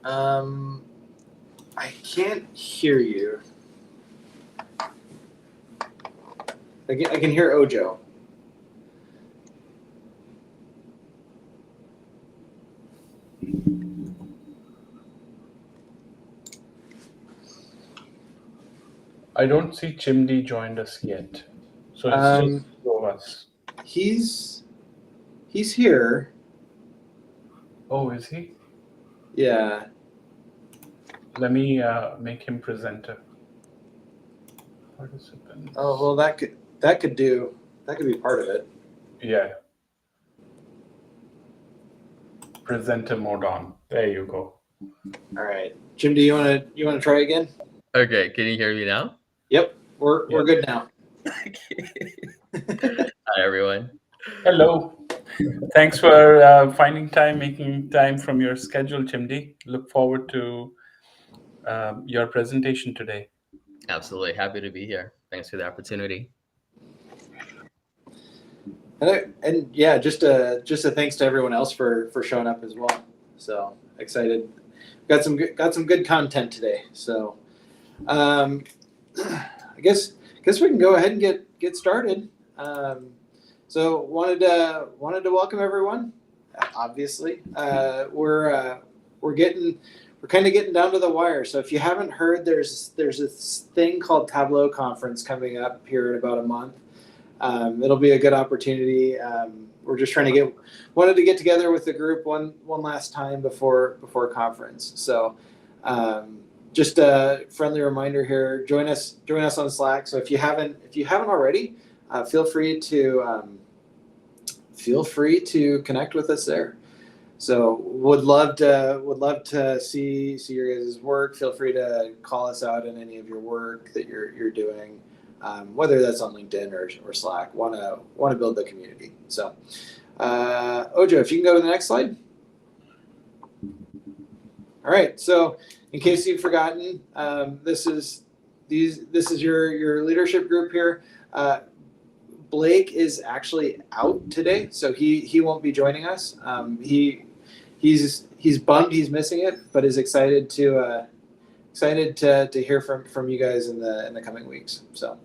I can't hear you. I can hear Ojo. I don't see Chimdi joined us yet. So it's just two of us. He's here. Oh, is he? Yeah. Let me make him presenter. Participants. Oh well, that could be part of it. Yeah. Presenter mode on. There you go. All right, Chimdi, you wanna try again? Okay, can you hear me now? Yep, we're good now. Hi everyone. Hello. Thanks for making time from your schedule, Chimdi. Look forward to your presentation today. Absolutely happy to be here. Thanks for the opportunity. And yeah, just a thanks to everyone else for showing up as well. So excited. Got some good content today. So I guess we can go ahead and get started. So wanted to welcome everyone. Obviously, we're kind of getting down to the wire. So if you haven't heard, there's this thing called Tableau conference coming up here in about a month. It'll be a good opportunity. We're just wanted to get together with the group one last time before conference. So just a friendly reminder here, join us on Slack. So if you haven't already, feel free to connect with us there. So would love to see your guys' work. Feel free to call us out in any of your work that you're doing. Whether that's on LinkedIn or Slack, want to build the community. So, Ojo, if you can go to the next slide. All right. So, in case you've forgotten, this is your leadership group here. Blake is actually out today, so he won't be joining us. He's bummed he's missing it, but is excited to hear from you guys in the coming weeks. So.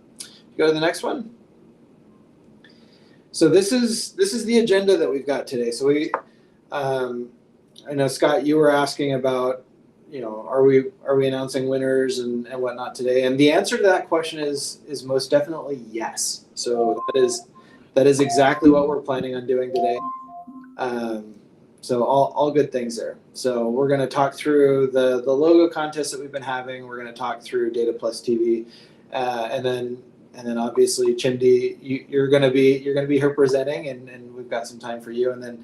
Go to the next one. So this is the agenda that we've got today. So I know Scott, you were asking about, are we announcing winners and whatnot today? And the answer to that question is most definitely yes. So that is exactly what we're planning on doing today. So all good things there. So we're going to talk through the logo contest that we've been having. We're going to talk through DataPlusTV, and then obviously Chimdi, you're gonna be here presenting, and we've got some time for you. And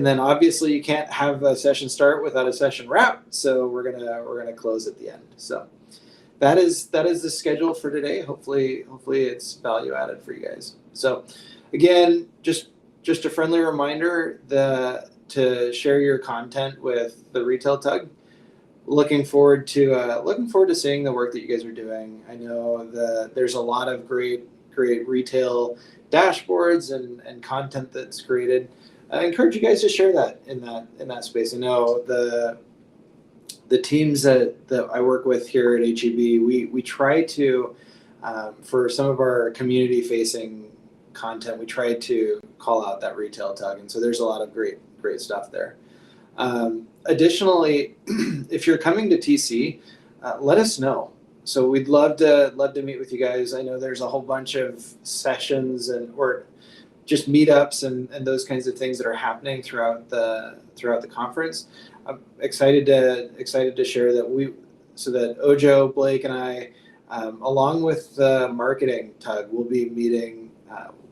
then obviously you can't have a session start without a session wrap. So we're gonna close at the end. So that is the schedule for today. Hopefully it's value added for you guys. So again, just a friendly reminder to share your content with the retail tug. Looking forward to seeing the work that you guys are doing. I know there's a lot of great retail dashboards and content that's created. I encourage you guys to share that in that space. I know the teams that I work with here at HEB, we try to for some of our community facing content, we try to call out that retail tug, and so there's a lot of great stuff there. Additionally, if you're coming to TC, let us know. So we'd love to meet with you guys. I know there's a whole bunch of sessions or just meetups and those kinds of things that are happening throughout the conference. I'm excited to share that that Ojo, Blake, and I, along with the marketing tug, will be meeting.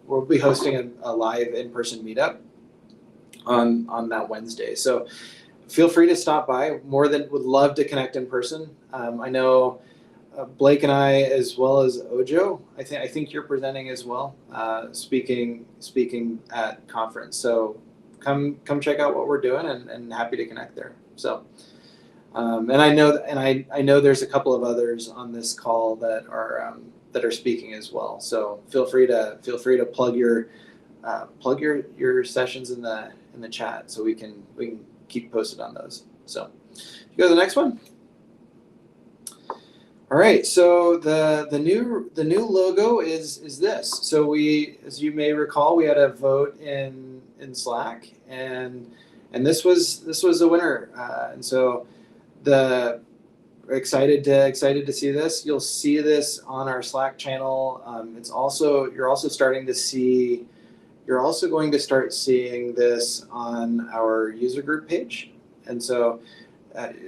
We'll be hosting a live in-person meetup on that Wednesday. So feel free to stop by. Would love to connect in person. I know Blake and I, as well as Ojo, I think you're presenting as well, speaking at conference. So come check out what we're doing, and happy to connect there. So and I know there's a couple of others on this call that are speaking as well. So feel free to plug your sessions in the chat, so we can keep posted on those. So You go to the next one. All right, so the new logo is this. So we, as you may recall, we had a vote in Slack, and this was a winner, and so the excited to see this. You'll see this on our Slack channel. It's also you're also going to start seeing this on our user group page, and so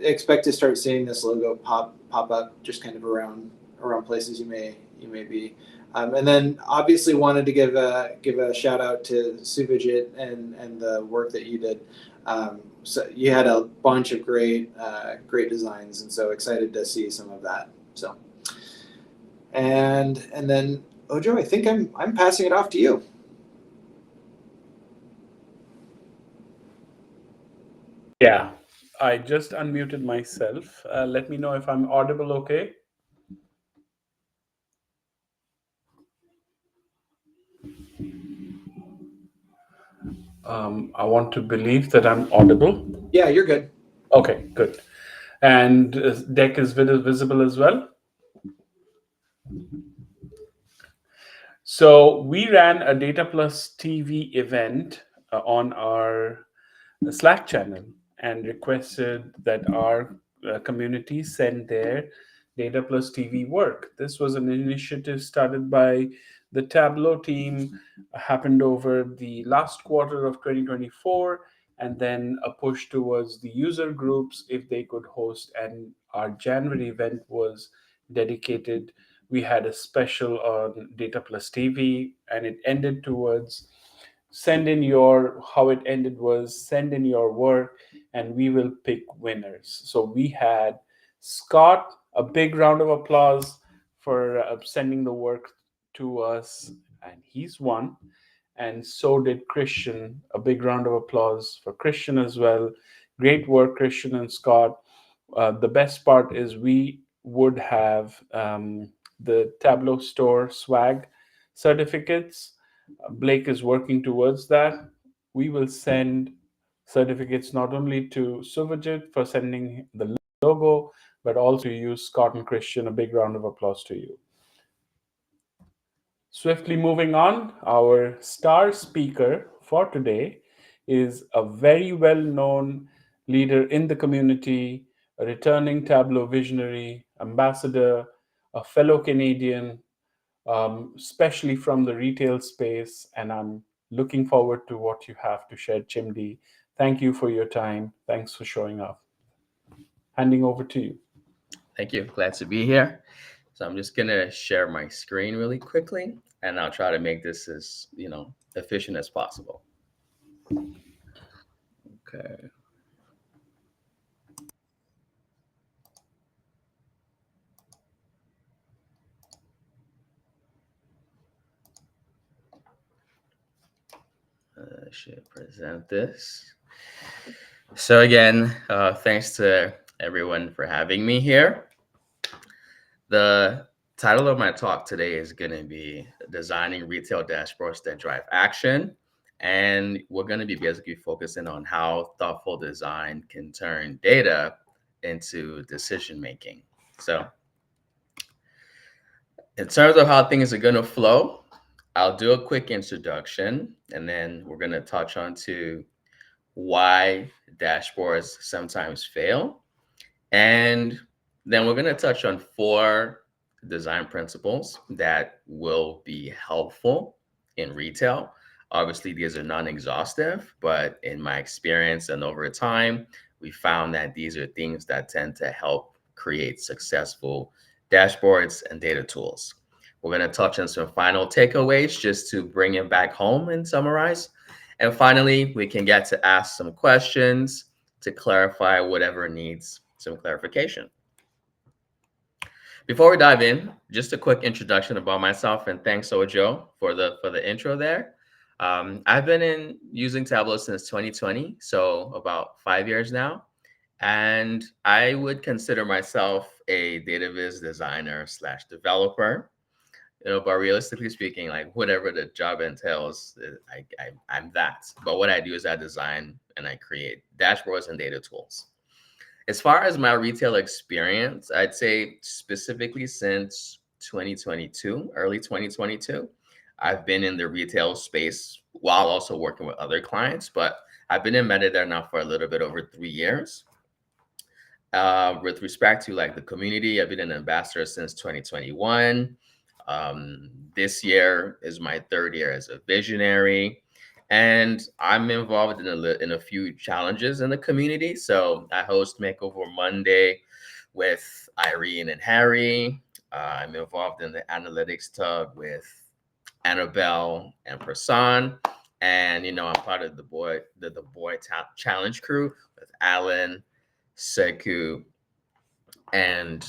expect to start seeing this logo pop up just kind of around places you may be. And then obviously wanted to give a shout out to Suvajit and the work that you did. So you had a bunch of great designs, and so excited to see some of that. So and then Ojo, I think I'm passing it off to you. Yeah, I just unmuted myself. Let me know if I'm audible okay. I want to believe that I'm audible. Yeah, you're good. Okay, good. And deck is visible as well. So we ran a DataPlusTV event on our Slack channel and requested that our community send their DataPlusTV work. This was an initiative started by the Tableau team, happened over the last quarter of 2024, and then a push towards the user groups if they could host. And our January event was dedicated. We had a special on DataPlusTV, and it ended towards how it ended was send in your work and we will pick winners. So we had Scott, a big round of applause for sending the work to us, and he's won. And so did Christian, a big round of applause for Christian as well. Great work, Christian and Scott. The best part is we would have the Tableau store swag certificates. Blake is working towards that. We will send certificates not only to Suvajit for sending the logo, but also to you, Scott and Christian. A big round of applause to you. Swiftly moving on, our star speaker for today is a very well-known leader in the community, a returning Tableau visionary, ambassador, a fellow Canadian, especially from the retail space, and I'm looking forward to what you have to share, Chimdi. Thank you for your time. Thanks for showing up. Handing over to you. Thank you. Glad to be here. So I'm just gonna share my screen really quickly, and I'll try to make this as efficient as possible. Okay. I should present this. So again, thanks to everyone for having me here. The title of my talk today is going to be Designing Retail Dashboards That Drive Action. And we're going to be basically focusing on how thoughtful design can turn data into decision making. So in terms of how things are going to flow, I'll do a quick introduction, and then we're going to touch on to why dashboards sometimes fail. And then we're going to touch on 4 design principles that will be helpful in retail. Obviously, these are non-exhaustive, but in my experience and over time, we found that these are things that tend to help create successful dashboards and data tools. We're going to touch on some final takeaways just to bring it back home and summarize. And finally, we can get to ask some questions to clarify whatever needs some clarification. Before we dive in, just a quick introduction about myself, and thanks Ojo for the intro there. I've been using Tableau since 2020, so about 5 years now, and I would consider myself a data viz designer / developer. But realistically speaking, like whatever the job entails, I'm that. But what I do is I design and I create dashboards and data tools. As far as my retail experience, I'd say specifically since 2022, early 2022, I've been in the retail space while also working with other clients, but I've been in metadata now for a little bit over 3 years. With respect to like the community, I've been an ambassador since 2021. This year is my third year as a visionary, and I'm involved in a few challenges in the community. So I host Makeover Monday with Irene and Harry. I'm involved in the analytics tug with Annabelle and Prasan. And I'm part of the challenge crew with Alan, Seku, and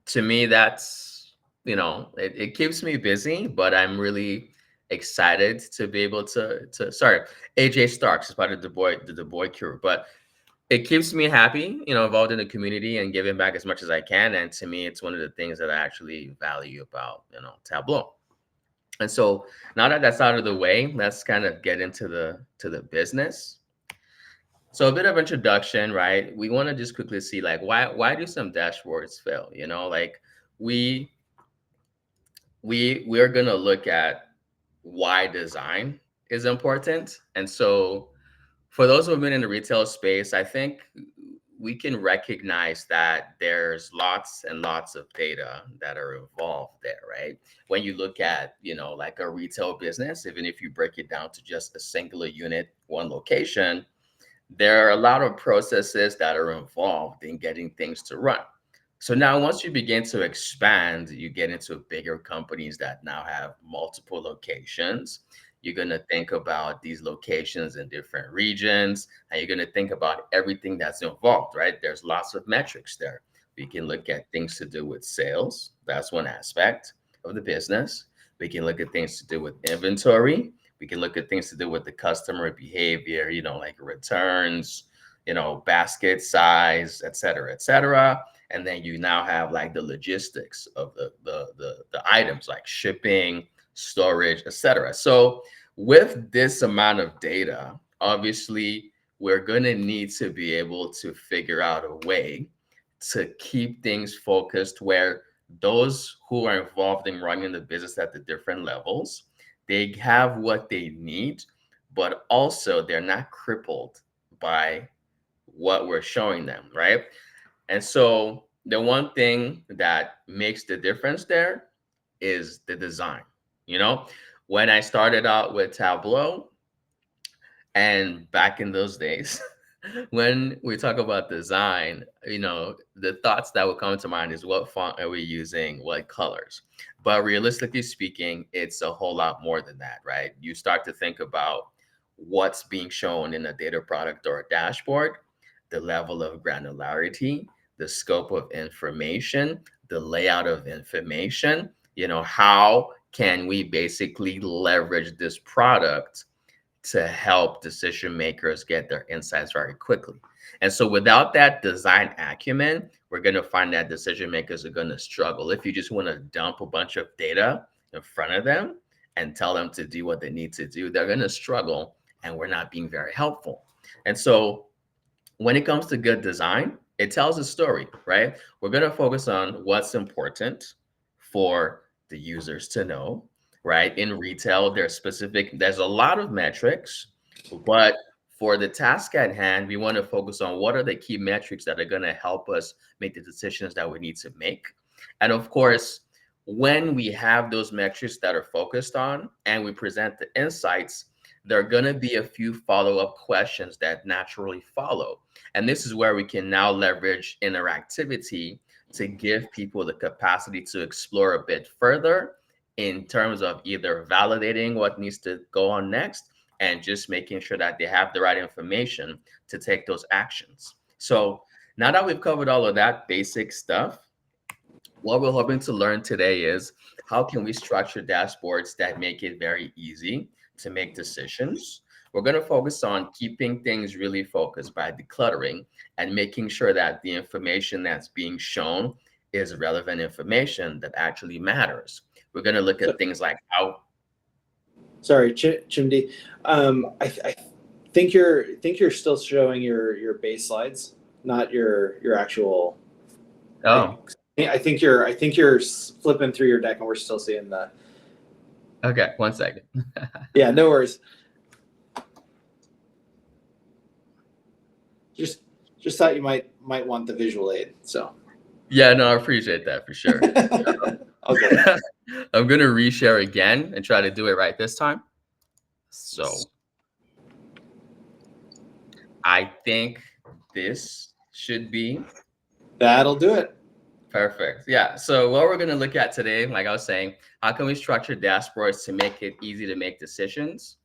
to me that's it keeps me busy, but I'm really excited to be able to sorry, AJ Starks is part of the boy crew, but it keeps me happy, involved in the community and giving back as much as I can. And to me, it's one of the things that I actually value about Tableau. And so now that that's out of the way, let's kind of get into the business. So a bit of introduction, right? We want to just quickly see like why do some dashboards fail? Like we we're gonna look at why design is important. And so for those who have been in the retail space, I think we can recognize that there's lots and lots of data that are involved there, right? When you look at, like a retail business, even if you break it down to just a singular unit, one location, there are a lot of processes that are involved in getting things to run. So now once you begin to expand, you get into bigger companies that now have multiple locations. You're going to think about these locations in different regions, and you're going to think about everything that's involved, right? There's lots of metrics there. We can look at things to do with sales. That's one aspect of the business. We can look at things to do with inventory. We can look at things to do with the customer behavior, like returns, basket size, et cetera, et cetera. And then you now have like the logistics of the items like shipping, storage, et cetera. So with this amount of data, obviously, we're going to need to be able to figure out a way to keep things focused where those who are involved in running the business at the different levels, they have what they need, but also they're not crippled by what we're showing them, right? And so the one thing that makes the difference there is the design. When I started out with Tableau, and back in those days, when we talk about design, the thoughts that would come to mind is what font are we using, what colors. But realistically speaking, it's a whole lot more than that, right? You start to think about what's being shown in a data product or a dashboard, the level of granularity, the scope of information, the layout of information, how can we basically leverage this product to help decision makers get their insights very quickly. And so without that design acumen, we're going to find that decision makers are going to struggle. If you just want to dump a bunch of data in front of them and tell them to do what they need to do, they're going to struggle, and we're not being very helpful. And so when it comes to good design, it tells a story, right? We're going to focus on what's important for the users to know, right? In retail, there's a lot of metrics, but for the task at hand, we want to focus on what are the key metrics that are going to help us make the decisions that we need to make. And of course, when we have those metrics that are focused on and we present the insights, there are going to be a few follow-up questions that naturally follow. And this is where we can now leverage interactivity to give people the capacity to explore a bit further in terms of either validating what needs to go on next and just making sure that they have the right information to take those actions. So now that we've covered all of that basic stuff, what we're hoping to learn today is how can we structure dashboards that make it very easy to make decisions. We're going to focus on keeping things really focused by decluttering and making sure that the information that's being shown is relevant information that actually matters. We're going to look at things like how. Sorry, Chimdi. I think you're still showing your base slides, not your actual. Oh, I think you're flipping through your deck and we're still seeing that. okay. 1 second. Yeah, no worries. Just thought you might want the visual aid. So. Yeah, no, I appreciate that for sure. Okay. I'm gonna reshare again and try to do it right this time. So I think this should be That'll do it. perfect. Yeah. So what we're gonna look at today, like I was saying, how can we structure dashboards to make it easy to make decisions?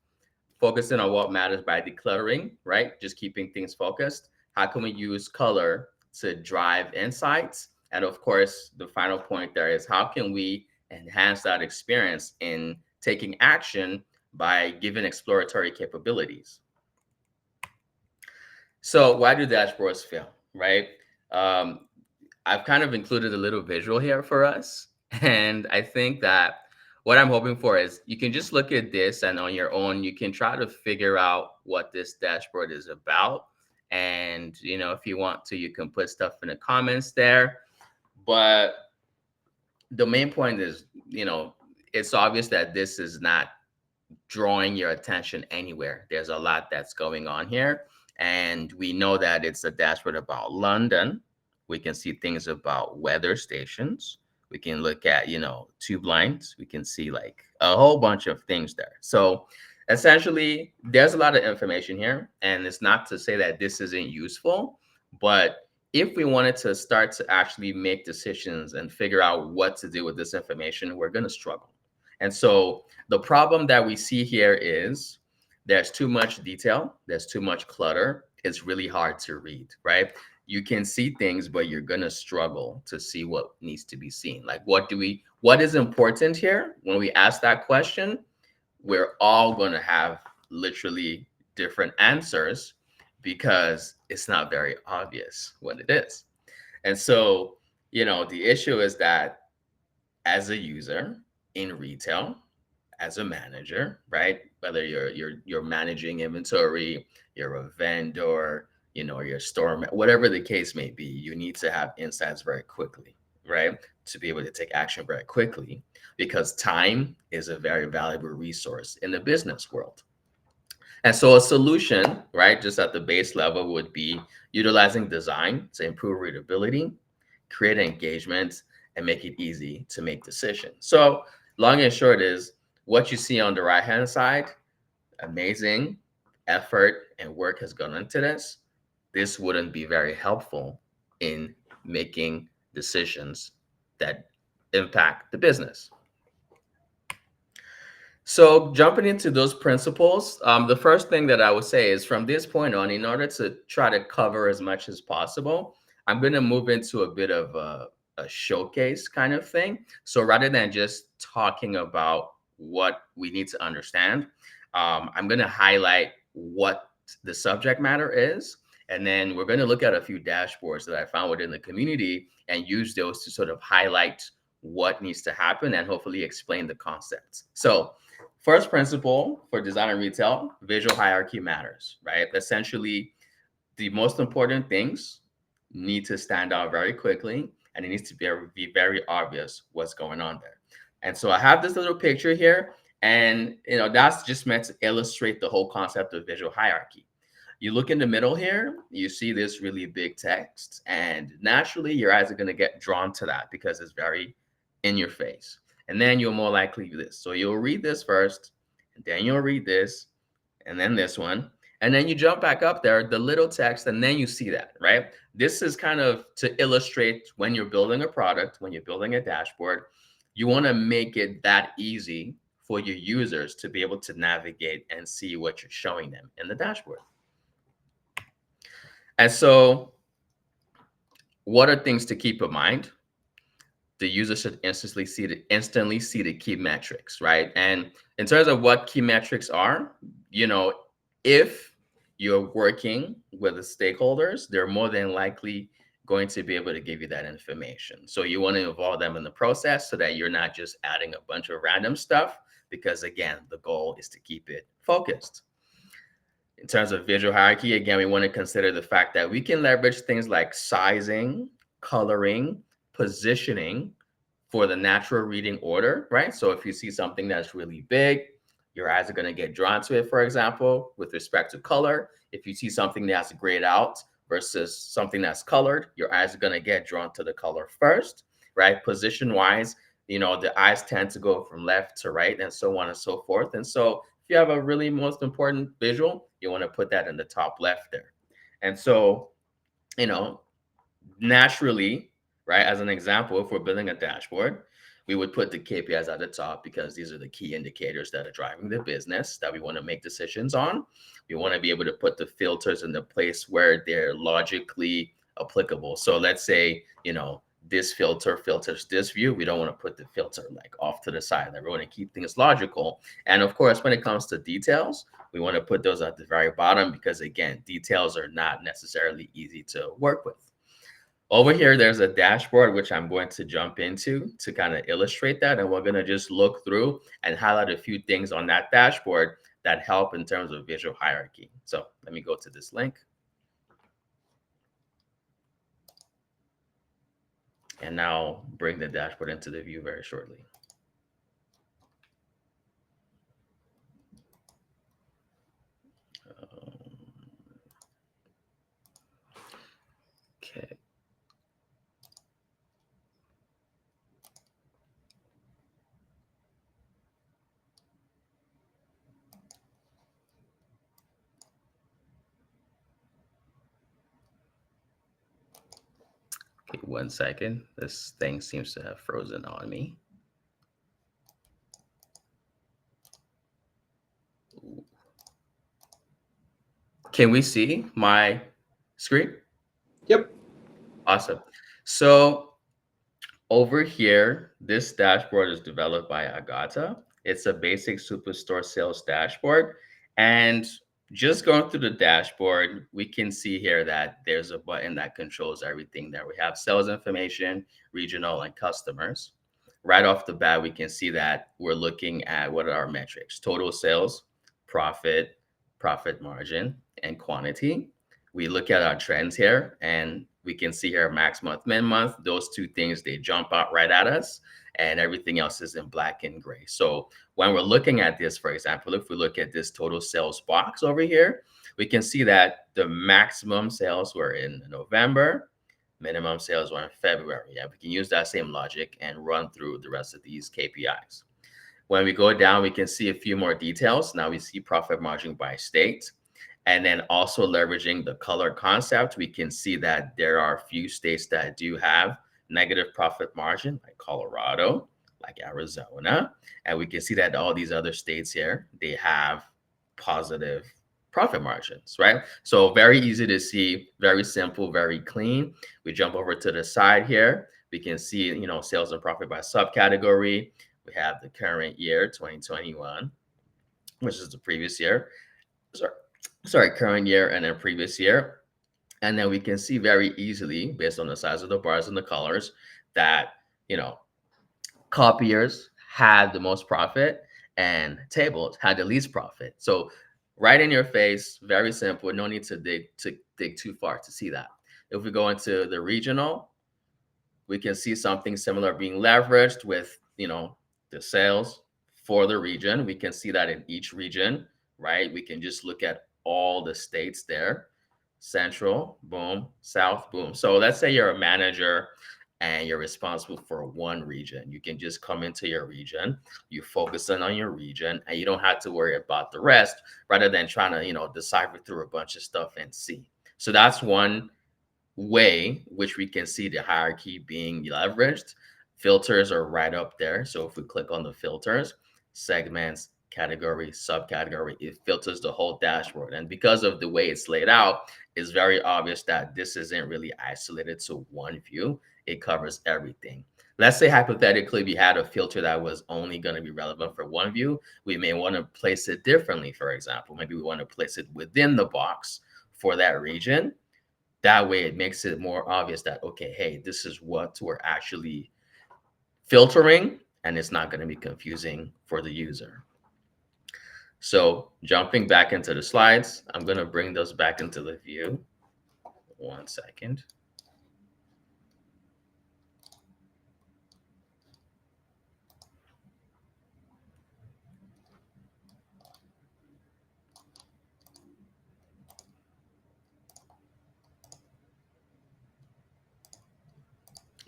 Focusing on what matters by decluttering, right? Just keeping things focused. How can we use color to drive insights? And of course, the final point there is how can we enhance that experience in taking action by giving exploratory capabilities? So why do dashboards fail, right? I've kind of included a little visual here for us. And I think that what I'm hoping for is you can just look at this and on your own, you can try to figure out what this dashboard is about. And, if you want to, you can put stuff in the comments there. But the main point is, it's obvious that this is not drawing your attention anywhere. There's a lot that's going on here. And we know that it's a dashboard about London. We can see things about weather stations. We can look at, tube lines. We can see like a whole bunch of things there. So essentially, there's a lot of information here. And it's not to say that this isn't useful, but if we wanted to start to actually make decisions and figure out what to do with this information, we're going to struggle. And so the problem that we see here is there's too much detail, there's too much clutter. It's really hard to read, right? You can see things, but you're going to struggle to see what needs to be seen. Like what is important here? When we ask that question, we're all going to have literally different answers because it's not very obvious what it is. And so, the issue is that as a user in retail, as a manager, right? Whether you're managing inventory, you're a vendor, your store, whatever the case may be, you need to have insights very quickly, right? To be able to take action very quickly, because time is a very valuable resource in the business world. And so a solution, right, just at the base level would be utilizing design to improve readability, create engagement, and make it easy to make decisions. So long and short is what you see on the right-hand side, amazing effort and work has gone into this. This wouldn't be very helpful in making decisions that impact the business. So jumping into those principles, the first thing that I would say is from this point on, in order to try to cover as much as possible, I'm going to move into a bit of a showcase kind of thing. So rather than just talking about what we need to understand, I'm going to highlight what the subject matter is. And then we're going to look at a few dashboards that I found within the community and use those to sort of highlight what needs to happen and hopefully explain the concepts. So first principle for design and retail, visual hierarchy matters, right? Essentially, the most important things need to stand out very quickly, and it needs to be very obvious what's going on there. And so I have this little picture here, and that's just meant to illustrate the whole concept of visual hierarchy. You look in the middle here, you see this really big text, and naturally your eyes are going to get drawn to that because it's very in your face. And then you'll more likely do this. So you'll read this first, and then you'll read this, and then this one. And then you jump back up there, the little text, and then you see that, right? This is kind of to illustrate when you're building a product, when you're building a dashboard, you want to make it that easy for your users to be able to navigate and see what you're showing them in the dashboard. And so what are things to keep in mind? The user should instantly see the key metrics, right? And in terms of what key metrics are, if you're working with the stakeholders, they're more than likely going to be able to give you that information. So you want to involve them in the process so that you're not just adding a bunch of random stuff, because again, the goal is to keep it focused. In terms of visual hierarchy, again, we want to consider the fact that we can leverage things like sizing, coloring, positioning for the natural reading order, right? So if you see something that's really big, your eyes are going to get drawn to it, for example, with respect to color. If you see something that's grayed out versus something that's colored, your eyes are going to get drawn to the color first, right? Position wise, the eyes tend to go from left to right and so on and so forth. And so if you have a really most important visual, you want to put that in the top left there. And so, naturally, right, as an example, if we're building a dashboard, we would put the KPIs at the top because these are the key indicators that are driving the business that we want to make decisions on. We want to be able to put the filters in the place where they're logically applicable. So let's say, this filter filters this view. We don't want to put the filter like off to the side. We want to keep things logical. And of course, when it comes to details, we want to put those at the very bottom because, again, details are not necessarily easy to work with. Over here, there's a dashboard, which I'm going to jump into to kind of illustrate that. And we're going to just look through and highlight a few things on that dashboard that help in terms of visual hierarchy. So let me go to this link. And now bring the dashboard into the view very shortly. Okay. Okay, 1 second. This thing seems to have frozen on me. Can we see my screen? Yep. Awesome. So over here, this dashboard is developed by Agata. It's a basic Superstore sales dashboard. And just going through the dashboard, we can see here that there's a button that controls everything there. We have sales information, regional, and customers. Right off the bat, we can see that we're looking at what are our metrics: total sales, profit, profit margin, and quantity. We look at our trends here, and we can see here max month, min month. Those two things, they jump out right at us, and everything else is in black and gray. So when we're looking at this, for example, if we look at this total sales box over here, we can see that the maximum sales were in November, minimum sales were in February. Yeah, we can use that same logic and run through the rest of these KPIs. When we go down, we can see a few more details. Now we see profit margin by state. And then also leveraging the color concept, we can see that there are a few states that do have negative profit margin, like Colorado, like Arizona. And we can see that all these other states here, they have positive profit margins, right? So very easy to see, very simple, very clean. We jump over to the side here. We can see, sales and profit by subcategory. We have the current year, 2021, which is the previous year. Sorry, current year and then previous year. And then we can see very easily, based on the size of the bars and the colors, that, copiers had the most profit and tables had the least profit. So right in your face, very simple. No need to dig too far to see that. If we go into the regional, we can see something similar being leveraged with, the sales for the region. We can see that in each region, right? We can just look at all the states there. Central, boom, South, boom. So let's say you're a manager and you're responsible for one region. You can just come into your region, you focus on your region, and you don't have to worry about the rest rather than trying to, decipher through a bunch of stuff and see. So that's one way which we can see the hierarchy being leveraged. Filters are right up there. So if we click on the filters, segments, category, subcategory, it filters the whole dashboard. And because of the way it's laid out, it's very obvious that this isn't really isolated to one view. It covers everything. Let's say hypothetically we had a filter that was only going to be relevant for one view. We may want to place it differently. For example, maybe we want to place it within the box for that region. That way it makes it more obvious that, okay, hey, this is what we're actually filtering, and it's not going to be confusing for the user. So jumping back into the slides, I'm going to bring those back into the view. 1 second.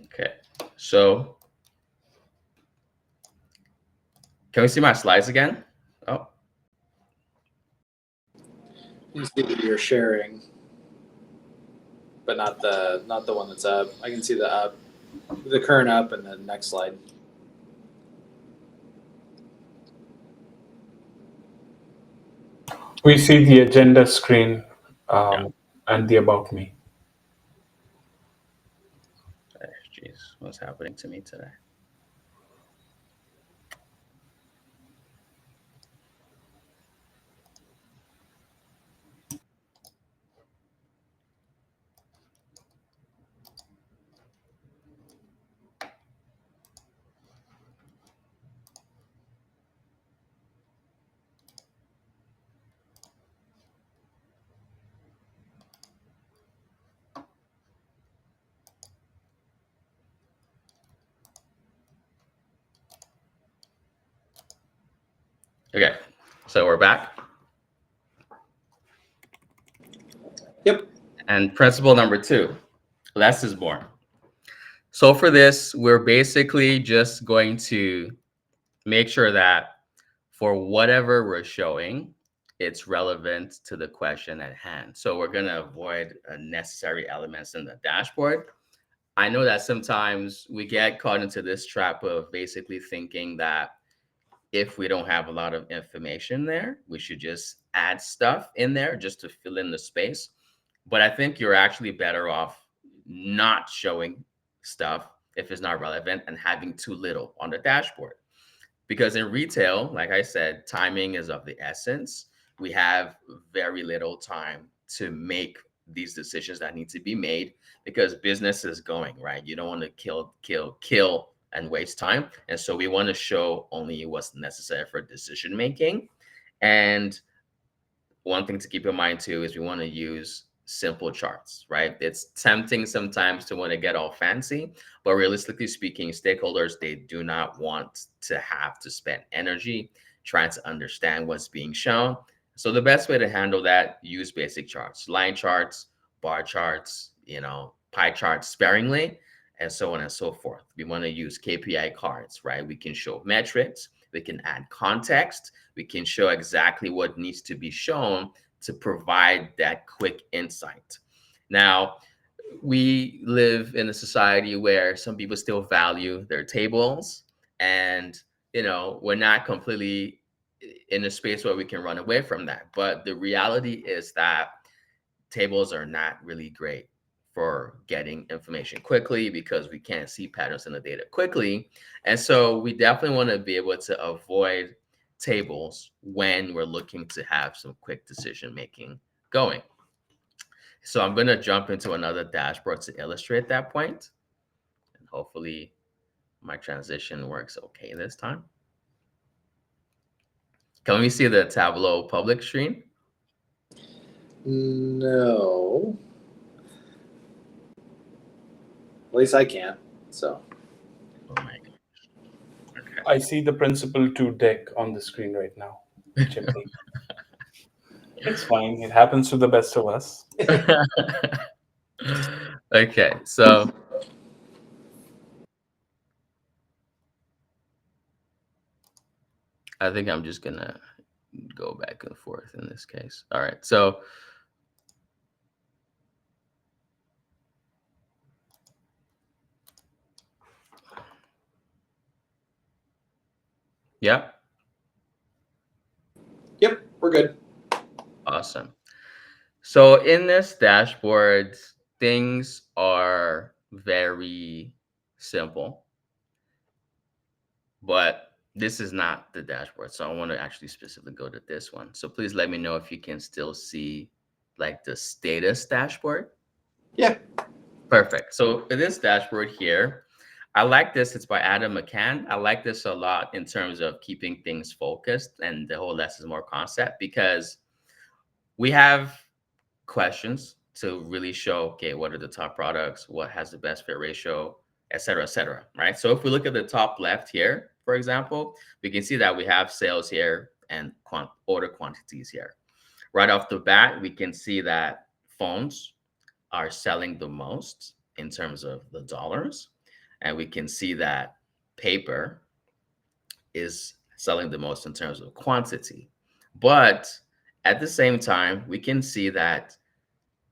Okay, so can we see my slides again? Oh, You see that you're sharing, but not the one that's up. I can see the up, the current up, and the next slide. We see the agenda screen Yeah. and the About Me. Jeez, what's happening to me today? Okay, so we're back. Yep. And principle number 2, less is more. So for this, we're basically just going to make sure that for whatever we're showing, it's relevant to the question at hand. So we're going to avoid unnecessary elements in the dashboard. I know that sometimes we get caught into this trap of basically thinking that if we don't have a lot of information there, we should just add stuff in there just to fill in the space. But I think you're actually better off not showing stuff if it's not relevant and having too little on the dashboard. Because in retail, like I said, timing is of the essence. We have very little time to make these decisions that need to be made because business is going, right? You don't want to kill and waste time. And so we want to show only what's necessary for decision making. And one thing to keep in mind too is we want to use simple charts, right? It's tempting sometimes to want to get all fancy, but realistically speaking, stakeholders, they do not want to have to spend energy trying to understand what's being shown. So the best way to handle that, use basic charts, line charts, bar charts, pie charts sparingly, and so on and so forth. We want to use KPI cards, right? We can show metrics, we can add context, we can show exactly what needs to be shown to provide that quick insight. Now, we live in a society where some people still value their tables, and we're not completely in a space where we can run away from that. But the reality is that tables are not really great for getting information quickly because we can't see patterns in the data quickly. And so we definitely want to be able to avoid tables when we're looking to have some quick decision making going. So I'm going to jump into another dashboard to illustrate that point. And hopefully my transition works okay this time. Can we see the Tableau public screen? No. At least I can't. So. Oh my God. Okay. I see the Principal 2 deck on the screen right now. Chimdi. It's fine. It happens to the best of us. Okay, so I think I'm just gonna go back and forth in this case. All right, so yeah. Yep, we're good. Awesome. So in this dashboard, things are very simple, but this is not the dashboard. So I want to actually specifically go to this one. So please let me know if you can still see like the status dashboard. Yeah. Perfect. So for this dashboard here, I like this. It's by Adam McCann. I like this a lot in terms of keeping things focused and the whole less is more concept, because we have questions to really show, okay, what are the top products, what has the best fit ratio, et cetera, right? So if we look at the top left here, for example, we can see that we have sales here and order quantities here. Right off the bat, we can see that phones are selling the most in terms of the dollars. And we can see that paper is selling the most in terms of quantity. But at the same time, we can see that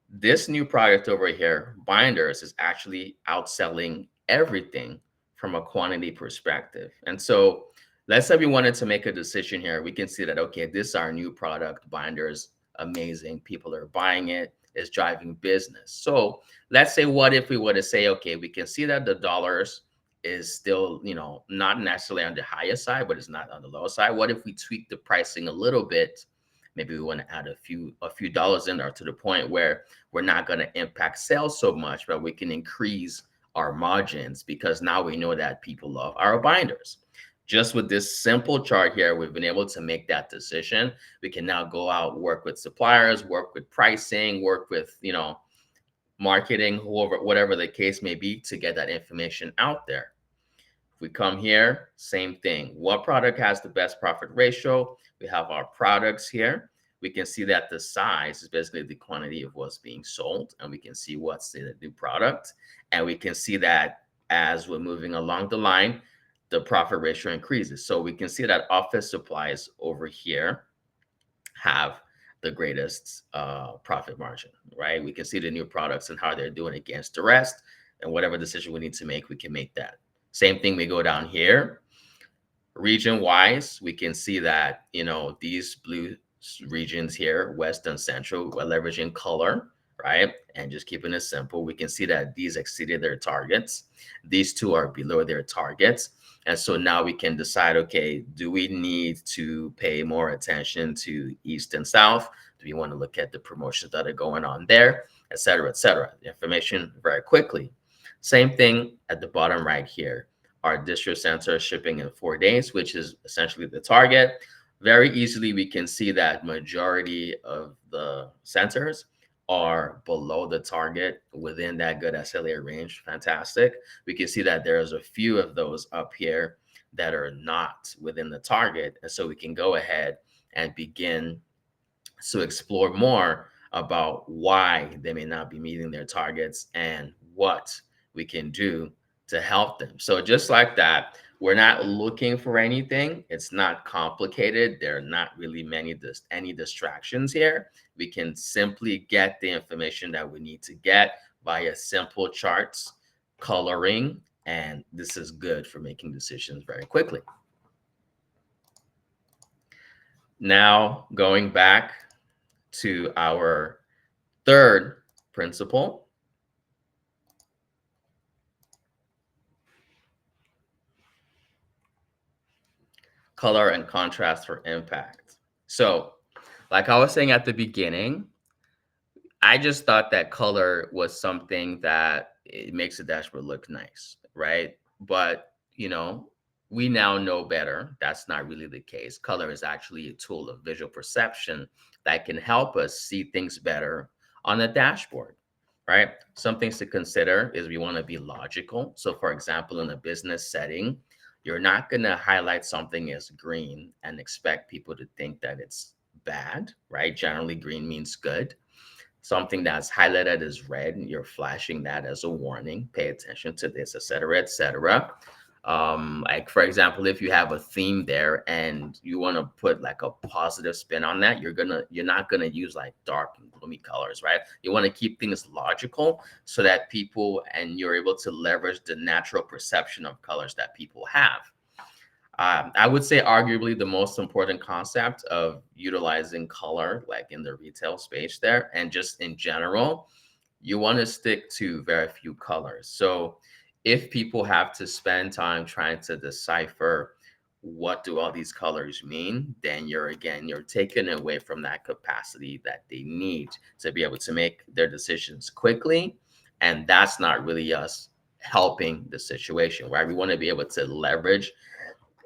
this new product over here, binders, is actually outselling everything from a quantity perspective. And so let's say we wanted to make a decision here. We can see that, okay, this is our new product, binders, amazing. People are buying it, it's driving business. So let's say, what if we were to say, okay, we can see that the dollars is still, not necessarily on the higher side, but it's not on the lower side. What if we tweak the pricing a little bit? Maybe we want to add a few dollars in there to the point where we're not going to impact sales so much, but we can increase our margins because now we know that people love our binders. Just with this simple chart here, we've been able to make that decision. We can now go out, work with suppliers, work with pricing, work with, marketing, whatever the case may be, to get that information out there. If we come here, same thing. What product has the best profit ratio? We have our products here. We can see that the size is basically the quantity of what's being sold, and we can see what's the new product. And we can see that as we're moving along the line, the profit ratio increases. So we can see that office supplies over here have the greatest profit margin, right? We can see the new products and how they're doing against the rest, and whatever decision we need to make, we can make that. Same thing, we go down here, region wise, we can see that, these blue regions here, West and Central, we're leveraging color, right? And just keeping it simple, we can see that these exceeded their targets. These two are below their targets. And so now we can decide, okay, do we need to pay more attention to East and South? Do we want to look at the promotions that are going on there, et cetera, et cetera? The information very quickly. Same thing at the bottom right here. Our district center shipping in 4 days, which is essentially the target. Very easily, we can see that majority of the centers are below the target within that good SLA range. Fantastic. We can see that there's a few of those up here that are not within the target. And so we can go ahead and begin to explore more about why they may not be meeting their targets and what we can do to help them. So just like that, we're not looking for anything. It's not complicated. There are not really any distractions here. We can simply get the information that we need to get via simple charts, coloring, and this is good for making decisions very quickly. Now, going back to our third principle, color and contrast for impact. So, like I was saying at the beginning, I just thought that color was something that it makes the dashboard look nice, right? But, we now know better. That's not really the case. Color is actually a tool of visual perception that can help us see things better on a dashboard, right? Some things to consider is we want to be logical. So, for example, in a business setting, you're not going to highlight something as green and expect people to think that it's bad, right? Generally, green means good. Something that's highlighted as red, you're flashing that as a warning. Pay attention to this, et cetera, et cetera. Like, for example, if you have a theme there and you want to put like a positive spin on that, you're not gonna use like dark and gloomy colors, right? You want to keep things logical so that you're able to leverage the natural perception of colors that people have. I would say arguably the most important concept of utilizing color, like in the retail space there, and just in general, you want to stick to very few colors. So if people have to spend time trying to decipher what do all these colors mean, then you're taking away from that capacity that they need to be able to make their decisions quickly. And that's not really us helping the situation, right? We want to be able to leverage,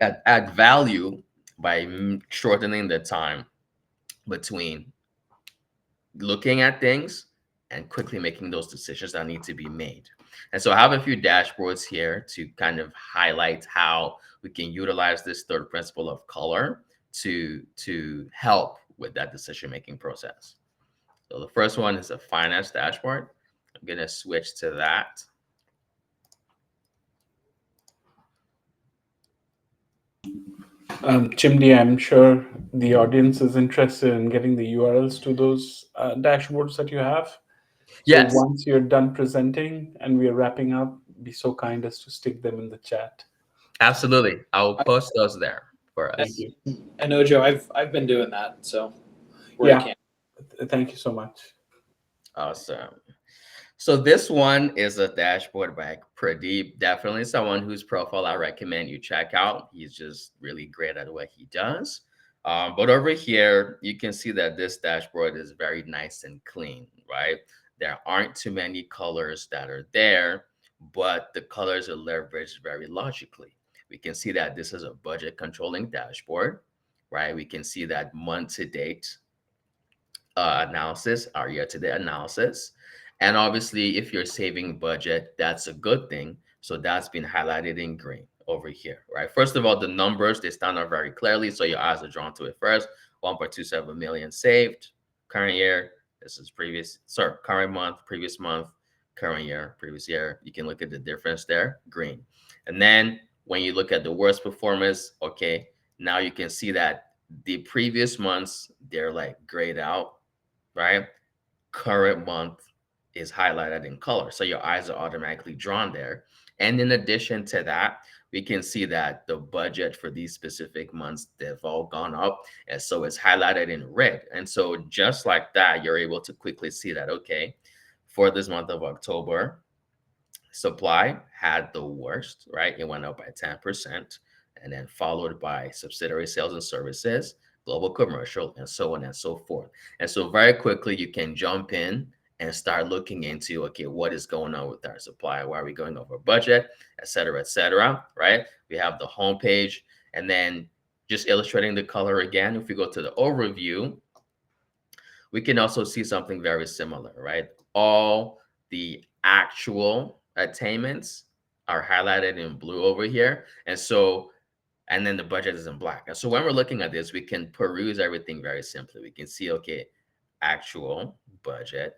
add value by shortening the time between looking at things and quickly making those decisions that need to be made. And so I have a few dashboards here to kind of highlight how we can utilize this third principle of color to help with that decision making process. So the first one is a finance dashboard. I'm going to switch to that. Chimdi, I'm sure the audience is interested in getting the URLs to those dashboards that you have. So Yes, once you're done presenting and we are wrapping up, be so kind as to stick them in the chat. absolutely. I'll post those there for us. Thank you. I know, Joe. I've been doing that, so where I Yeah. can. Thank you so much. Awesome. So this one is a dashboard by Pradeep. Definitely someone whose profile I recommend you check out. He's just really great at what he does. But over here, you can see that this dashboard is very nice and clean, right? There aren't too many colors that are there, but the colors are leveraged very logically. We can see that this is a budget controlling dashboard, right? We can see that month to date analysis, our year-to-date analysis. And obviously, if you're saving budget, that's a good thing. So that's been highlighted in green over here, right? First of all, the numbers, they stand out very clearly. So your eyes are drawn to it first. 1.27 million saved current year. This is current month, previous month, current year, previous year. You can look at the difference there, green. And then when you look at the worst performance, okay, now you can see that the previous months, they're like grayed out, right? Current month is highlighted in color. So your eyes are automatically drawn there. And in addition to that, we can see that the budget for these specific months, they've all gone up. And so it's highlighted in red. And so just like that, you're able to quickly see that, okay, for this month of October, supply had the worst, right? It went up by 10%, and then followed by subsidiary sales and services, global commercial, and so on and so forth. And so very quickly, you can jump in and start looking into, okay, what is going on with our supply? Why are we going over budget, et cetera, right? We have the homepage, and then just illustrating the color again. If we go to the overview, we can also see something very similar, right? All the actual attainments are highlighted in blue over here. And then the budget is in black. And so when we're looking at this, we can peruse everything very simply. We can see, okay, actual budget.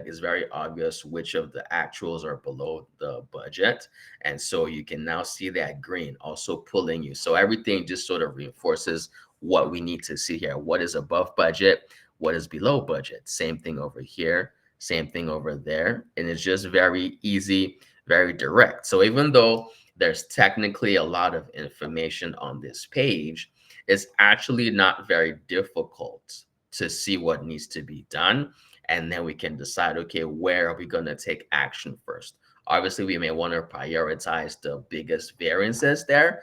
Is very obvious which of the actuals are below the budget. And so you can now see that green also pulling you. So everything just sort of reinforces what we need to see here. What is above budget? What is below budget? Same thing over here. Same thing over there. And it's just very easy, very direct. So even though there's technically a lot of information on this page, it's actually not very difficult to see what needs to be done. And then we can decide, okay, where are we going to take action first? Obviously, we may want to prioritize the biggest variances there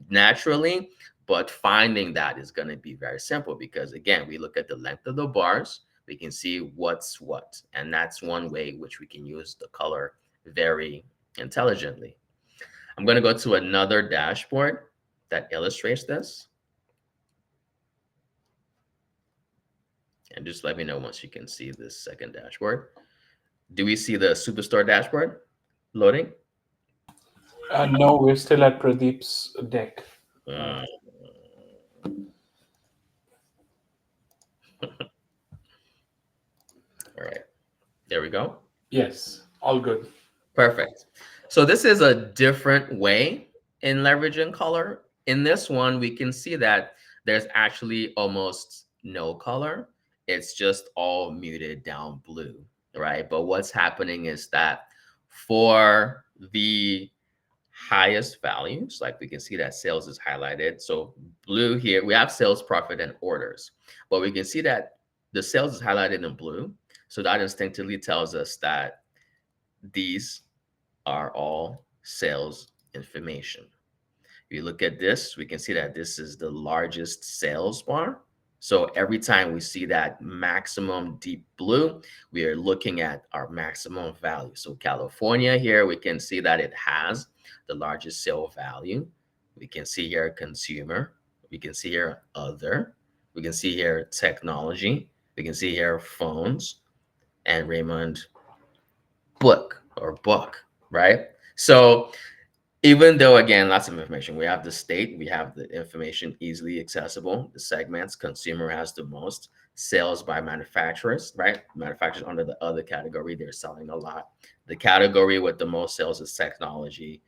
naturally, but finding that is going to be very simple because, again, we look at the length of the bars, we can see what's what. And that's one way which we can use the color very intelligently. I'm going to go to another dashboard that illustrates this. And just let me know once you can see this second dashboard. Do we see the Superstore dashboard loading? No, we're still at Pradeep's deck. All right, there we go. Yes, all good. Perfect. So this is a different way in leveraging color. In this one, we can see that there's actually almost no color. It's just all muted down blue, right? But what's happening is that for the highest values, like we can see that sales is highlighted. So blue here, we have sales, profit, and orders, but we can see that the sales is highlighted in blue. So that instinctively tells us that these are all sales information. If you look at this, we can see that this is the largest sales bar. So every time we see that maximum deep blue, we are looking at our maximum value. So California here, we can see that it has the largest sale value. We can see here consumer. We can see here other. We can see here technology. We can see here phones and Raymond book, right? So even though, again, lots of information, we have the state, we have the information easily accessible, the segments, consumer has the most, sales by manufacturers, right? Manufacturers under the other category, they're selling a lot. The category with the most sales is technology.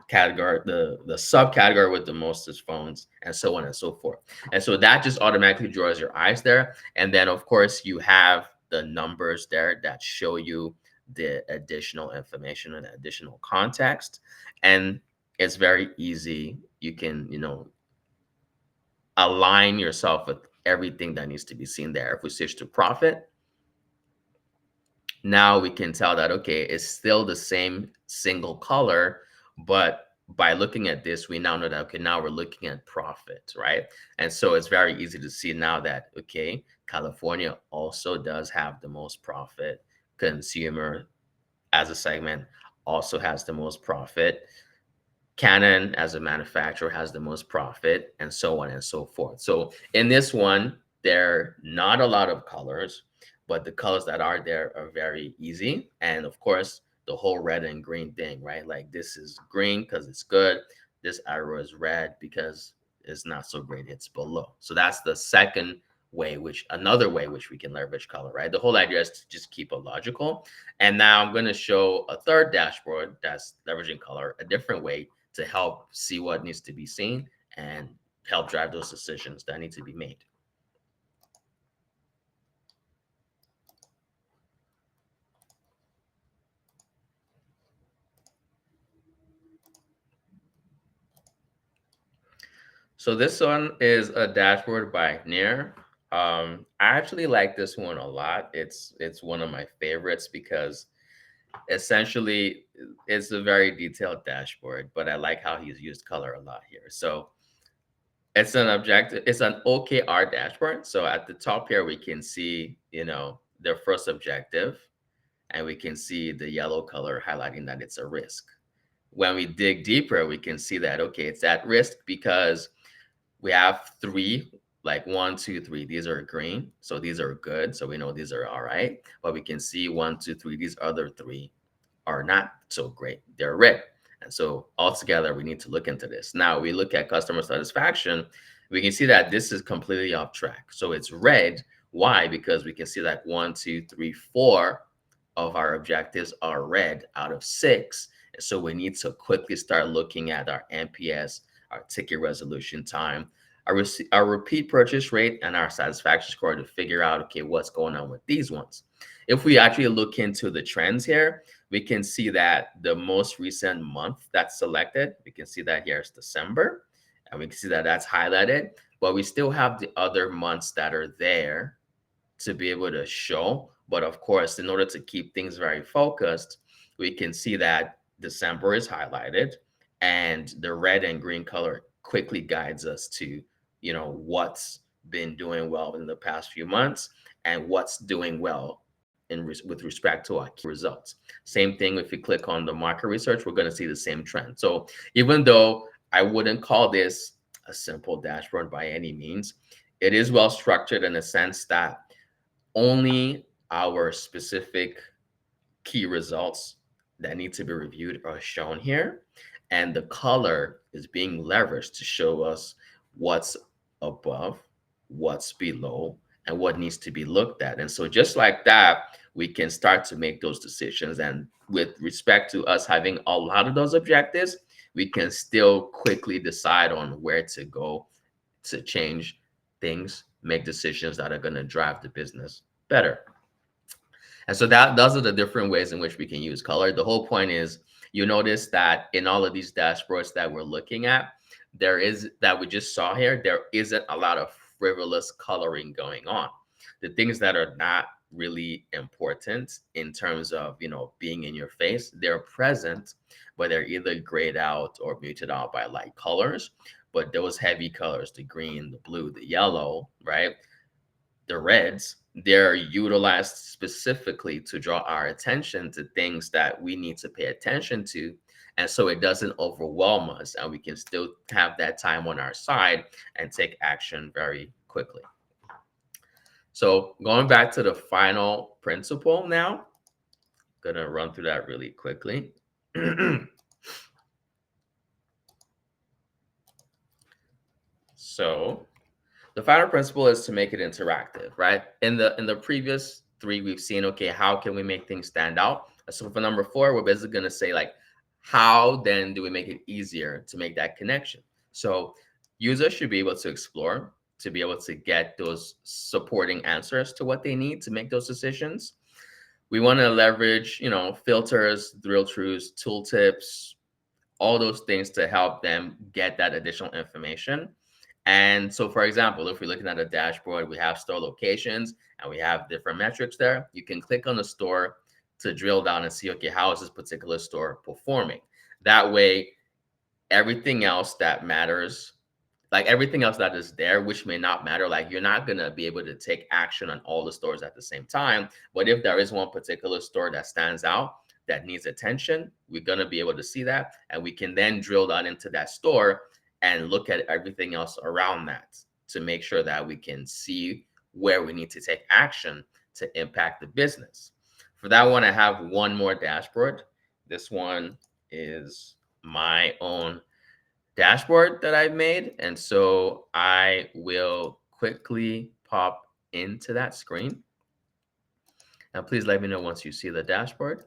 Category, the subcategory with the most is phones, and so on and so forth. And so that just automatically draws your eyes there. And then, of course, you have the numbers there that show you the additional information and additional context. And it's very easy. You can, align yourself with everything that needs to be seen there. If we switch to profit, now we can tell that, okay, it's still the same single color, but by looking at this, we now know that, okay, now we're looking at profit, right? And so it's very easy to see now that, okay, California also does have the most profit. Consumer as a segment also has the most profit. Canon as a manufacturer has the most profit, and so on and so forth. So in this one, there are not a lot of colors, but the colors that are there are very easy. And of course, the whole red and green thing, right? Like this is green because it's good. This arrow is red because it's not so great. It's below. So that's the second way, another way which we can leverage color, right? The whole idea is to just keep it logical. And now I'm going to show a third dashboard that's leveraging color a different way to help see what needs to be seen and help drive those decisions that need to be made. So this one is a dashboard by Nair. I actually like this one a lot. It's one of my favorites because essentially it's a very detailed dashboard, but I like how he's used color a lot here. So it's an OKR dashboard. So at the top here, we can see, their first objective, and we can see the yellow color highlighting that it's a risk. When we dig deeper, we can see that, okay, it's at risk because we have three, like 1, 2, 3. These are green. So these are good. So we know these are all right. But we can see 1, 2, 3. These other three are not so great. They're red. And so altogether, we need to look into this. Now we look at customer satisfaction. We can see that this is completely off track. So it's red. Why? Because we can see that 1, 2, 3, 4 of our objectives are red out of 6. And so we need to quickly start looking at our NPS, our ticket resolution time, our repeat purchase rate, and our satisfaction score to figure out, okay, what's going on with these ones. If we actually look into the trends here, we can see that the most recent month that's selected, we can see that here is December, and we can see that that's highlighted, but we still have the other months that are there to be able to show. But of course, in order to keep things very focused, we can see that December is highlighted, and the red and green color quickly guides us to, what's been doing well in the past few months and what's doing well with respect to our key results. Same thing if we click on the market research, we're going to see the same trend. So even though I wouldn't call this a simple dashboard by any means, it is well structured in a sense that only our specific key results that need to be reviewed are shown here. And the color is being leveraged to show us what's above, what's below, and what needs to be looked at. And so just like that, we can start to make those decisions. And with respect to us having a lot of those objectives, we can still quickly decide on where to go to change things, make decisions that are going to drive the business better. And so those are the different ways in which we can use color. The whole point is, you notice that in all of these dashboards that we're looking at, that we just saw here, there isn't a lot of frivolous coloring going on. The things that are not really important in terms of, being in your face, they're present, but they're either grayed out or muted out by light colors. But those heavy colors, the green, the blue, the yellow, right? the reds, they're utilized specifically to draw our attention to things that we need to pay attention to. And so it doesn't overwhelm us, and we can still have that time on our side and take action very quickly. So going back to the final principle now, I'm gonna run through that really quickly. So the final principle is to make it interactive, right? In the previous three, we've seen, okay, how can we make things stand out? So for number 4, we're basically going to say, like, how then do we make it easier to make that connection? So users should be able to explore, to be able to get those supporting answers to what they need to make those decisions. We want to leverage, filters, drill throughs, tooltips, all those things to help them get that additional information. And so, for example, if we're looking at a dashboard, we have store locations and we have different metrics there. You can click on the store to drill down and see, okay, how is this particular store performing? That way, everything else that matters, like everything else that is there, which may not matter, like you're not going to be able to take action on all the stores at the same time. But if there is one particular store that stands out, that needs attention, we're going to be able to see that. And we can then drill down into that store and look at everything else around that to make sure that we can see where we need to take action to impact the business. For that one, I have one more dashboard. This one is my own dashboard that I've made. And so I will quickly pop into that screen. Now, please let me know once you see the dashboard.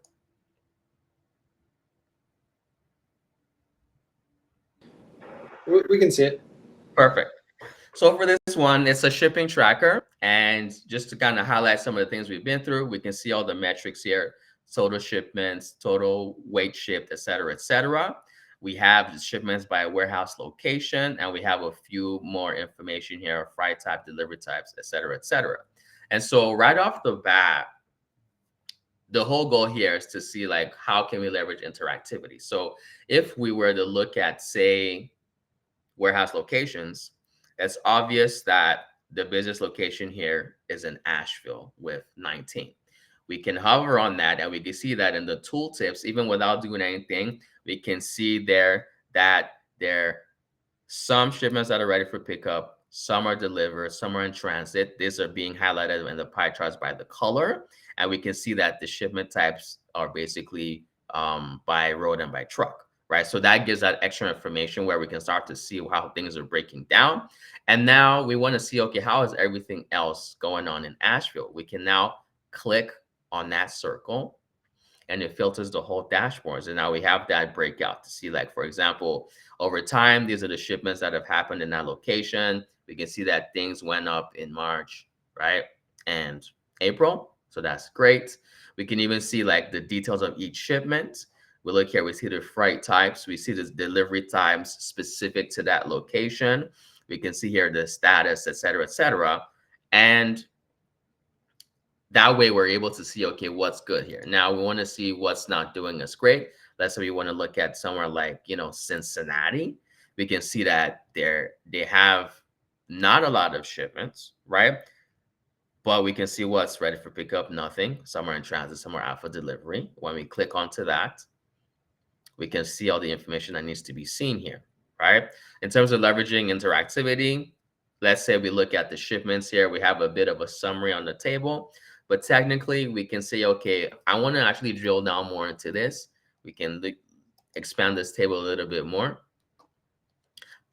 We can see it. Perfect. So for this one, it's a shipping tracker. And just to kind of highlight some of the things we've been through, we can see all the metrics here: total shipments, total weight shipped, et cetera, et cetera. We have the shipments by warehouse location, and we have a few more information here: freight type, delivery types, et cetera, et cetera. And so right off the bat, the whole goal here is to see, like, how can we leverage interactivity? So if we were to look at, say, warehouse locations, it's obvious that the business location here is in Asheville with 19. We can hover on that and we can see that in the tooltips, even without doing anything, we can see there that there are some shipments that are ready for pickup, some are delivered, some are in transit. These are being highlighted in the pie charts by the color. And we can see that the shipment types are basically by road and by truck. Right. So that gives that extra information where we can start to see how things are breaking down. And now we want to see, okay, how is everything else going on in Asheville? We can now click on that circle and it filters the whole dashboards. And now we have that breakout to see, like, for example, over time, these are the shipments that have happened in that location. We can see that things went up in March, right, and April. So that's great. We can even see, like, the details of each shipment. We look here, we see the freight types, we see the delivery times specific to that location. We can see here the status, et cetera, et cetera. And that way we're able to see, okay, what's good here. Now we want to see what's not doing us great. Let's say we want to look at somewhere like, Cincinnati. We can see that they have not a lot of shipments, right? But we can see what's ready for pickup, nothing. Some are in transit, some are out for delivery. When we click onto that, we can see all the information that needs to be seen here, right? In terms of leveraging interactivity, let's say we look at the shipments here. We have a bit of a summary on the table, but technically we can say, okay, I want to actually drill down more into this. We can expand this table a little bit more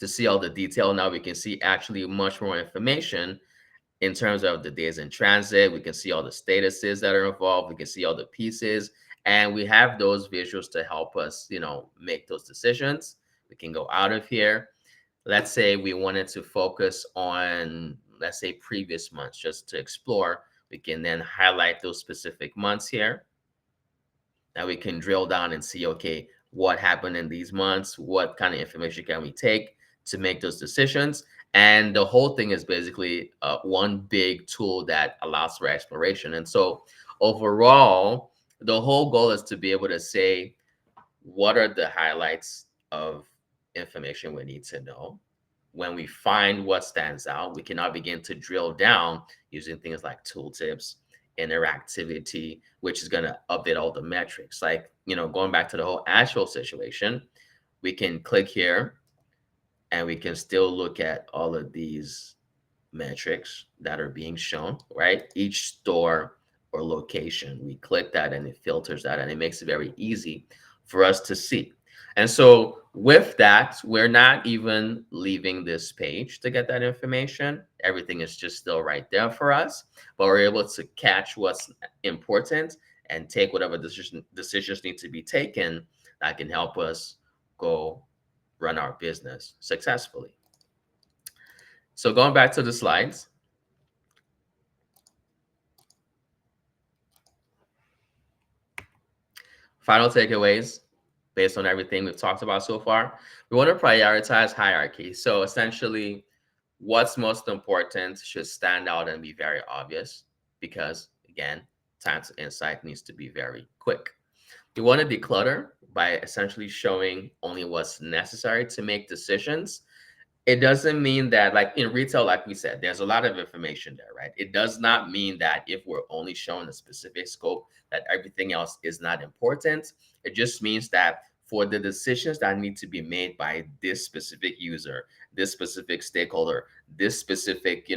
to see all the detail. Now we can see actually much more information in terms of the days in transit. We can see all the statuses that are involved. We can see all the pieces. And we have those visuals to help us, make those decisions. We can go out of here. Let's say we wanted to focus on, let's say, previous months, just to explore. We can then highlight those specific months here. Now we can drill down and see, okay, what happened in these months? What kind of information can we take to make those decisions? And the whole thing is basically one big tool that allows for exploration. And so overall, the whole goal is to be able to say, what are the highlights of information we need to know? when we find what stands out, we can now begin to drill down using things like tooltips, interactivity, which is going to update all the metrics. Like, going back to the whole actual situation, we can click here and we can still look at all of these metrics that are being shown, right? Each store or location, we click that and it filters that and it makes it very easy for us to see. And so with that, we're not even leaving this page to get that information. Everything is just still right there for us, but we're able to catch what's important and take whatever decisions need to be taken that can help us go run our business successfully. So going back to the slides, final takeaways based on everything we've talked about so far. We want to prioritize hierarchy. So essentially, what's most important should stand out and be very obvious because, again, time to insight needs to be very quick. We want to declutter by essentially showing only what's necessary to make decisions. It doesn't mean that, like in retail, like we said, there's a lot of information there, right? It does not mean that if we're only showing a specific scope, that everything else is not important. It just means that for the decisions that need to be made by this specific user, this specific stakeholder, this specific,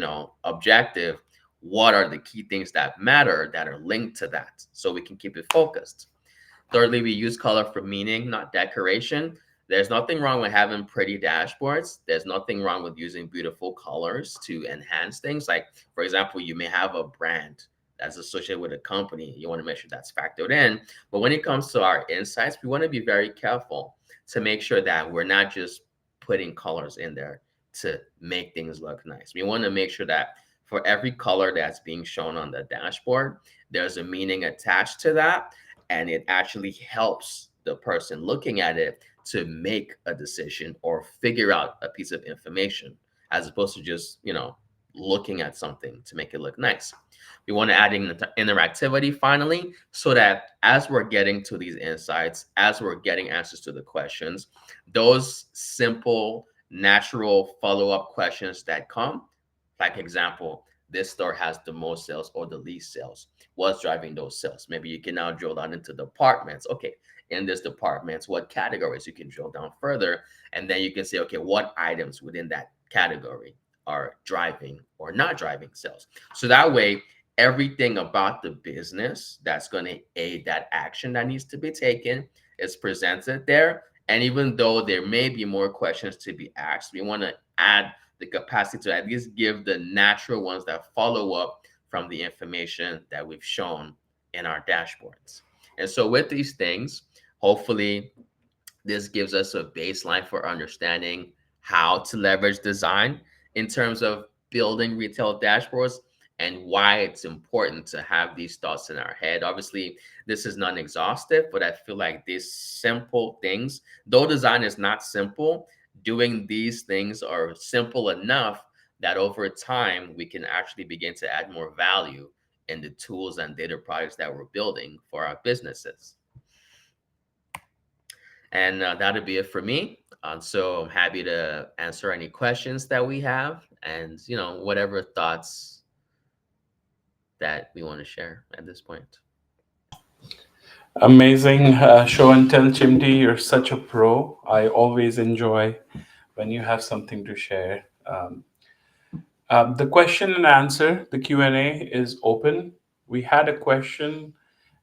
objective, what are the key things that matter that are linked to that so we can keep it focused. Thirdly, we use color for meaning, not decoration. There's nothing wrong with having pretty dashboards. There's nothing wrong with using beautiful colors to enhance things. Like, for example, you may have a brand that's associated with a company. You want to make sure that's factored in. But when it comes to our insights, we want to be very careful to make sure that we're not just putting colors in there to make things look nice. We want to make sure that for every color that's being shown on the dashboard, there's a meaning attached to that. And it actually helps the person looking at it to make a decision or figure out a piece of information, as opposed to just, looking at something to make it look nice. We want to add in interactivity finally, so that as we're getting to these insights, as we're getting answers to the questions, those simple, natural follow-up questions that come, like example, this store has the most sales or the least sales. What's driving those sales? Maybe you can now drill down into departments. Okay, in this departments, what categories? You can drill down further, and then you can say, okay, what items within that category are driving or not driving sales? So that way, everything about the business that's going to aid that action that needs to be taken is presented there. And even though there may be more questions to be asked, we want to add the capacity to at least give the natural ones that follow up from the information that we've shown in our dashboards. And so with these things, hopefully this gives us a baseline for understanding how to leverage design in terms of building retail dashboards and why it's important to have these thoughts in our head. Obviously, this is non-exhaustive, but I feel like these simple things, though design is not simple, doing these things are simple enough that over time, we can actually begin to add more value in the tools and data products that we're building for our businesses. And that'll be it for me. So I'm happy to answer any questions that we have and, whatever thoughts that we want to share at this point. Amazing show and tell, Chimdi. You're such a pro. I always enjoy when you have something to share. The question and answer, the Q&A is open. We had a question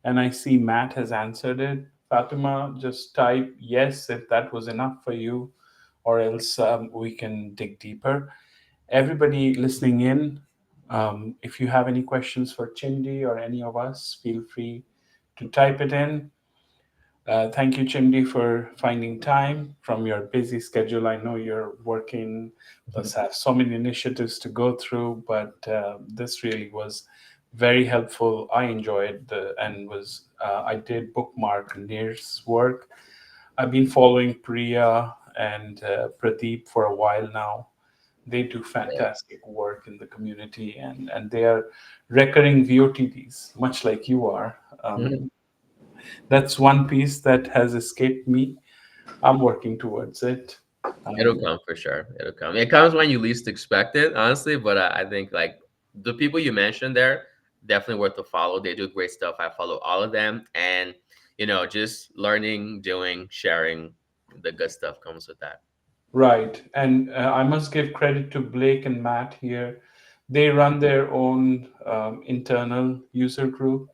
and I see Matt has answered it. Fatima, just type yes if that was enough for you, or else we can dig deeper. Everybody listening in, if you have any questions for Chimdi or any of us, feel free to type it in. Thank you, Chimdi, for finding time from your busy schedule. I know you're working, plus have so many initiatives to go through, but this really was very helpful. I enjoyed I did bookmark Nir's work. I've been following Priya and Pradeep for a while now. They do fantastic work in the community, and they are recurring VOTDs, much like you are. That's one piece that has escaped me. I'm working towards it. It'll come for sure. It'll come. It comes when you least expect it, honestly. But I think like the people you mentioned there, definitely worth to follow. They do great stuff. I follow all of them, and just learning, doing, sharing, the good stuff comes with that. Right. And I must give credit to Blake and Matt here. They run their own internal user group.